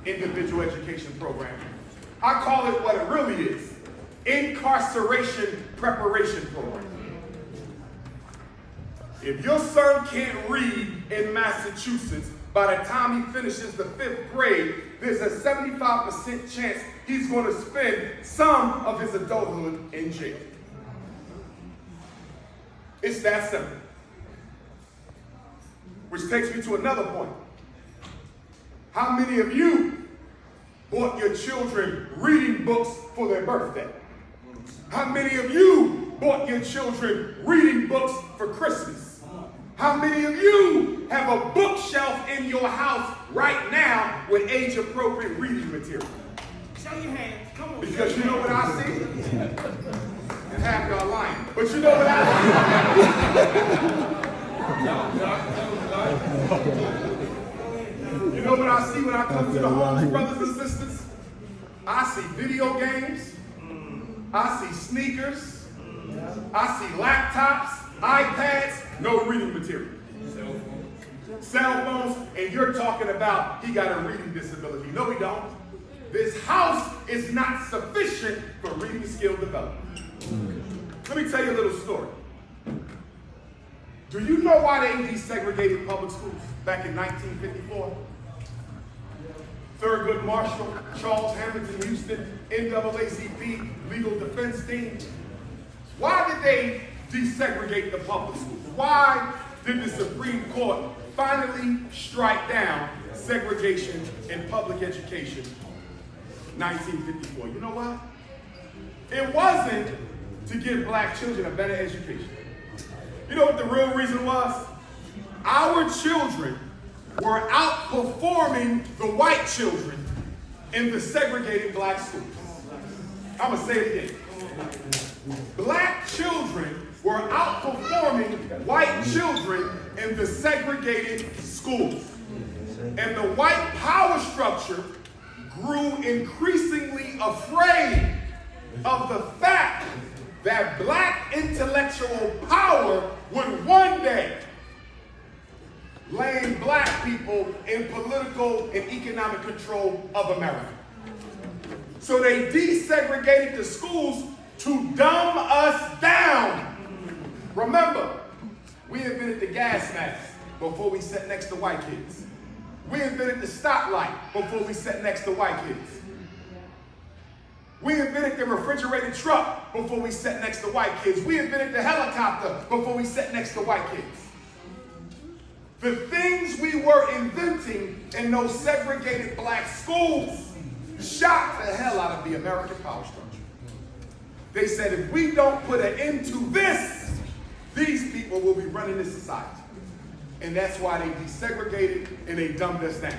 individual education program. I call it what it really is, incarceration preparation program. If your son can't read in Massachusetts, by the time he finishes the 5th grade, there's a 75% chance he's going to spend some of his adulthood in jail. It's that simple. Which takes me to another point. How many of you bought your children reading books for their birthday? How many of you bought your children reading books for Christmas? How many of you have a bookshelf in your house right now with age-appropriate reading material? Show your hands. Come on. Because you know what I see? And half y'all lying. But you know what I see? You know what I see when I come to the homes, brothers and sisters? I see video games. I see sneakers. I see laptops, iPads, no reading material. Cell phones, and you're talking about he got a reading disability. No, he don't. This house is not sufficient for reading skill development. Let me tell you a little story. Do you know why they desegregated public schools back in 1954? Thurgood Marshall, Charles Hamilton Houston, NAACP, legal defense team. Why did they desegregate the public schools? Why did the Supreme Court finally strike down segregation in public education? 1954. You know why? It wasn't to give black children a better education. You know what the real reason was? Our children were outperforming the white children in the segregated black schools. I'm going to say it again. Black children were outperforming white children in the segregated schools. And the white power structure grew increasingly afraid of the fact that black intellectual power would one day land black people in political and economic control of America. So they desegregated the schools to dumb us down. Remember, we invented the gas mask before we sat next to white kids. We invented the stoplight before we sat next to white kids. We invented the refrigerated truck before we sat next to white kids. We invented the helicopter before we sat next to white kids. The things we were inventing in those segregated black schools shocked the hell out of the American power structure. They said, if we don't put an end to this, these people will be running this society. And that's why they desegregated and they dumbed us down.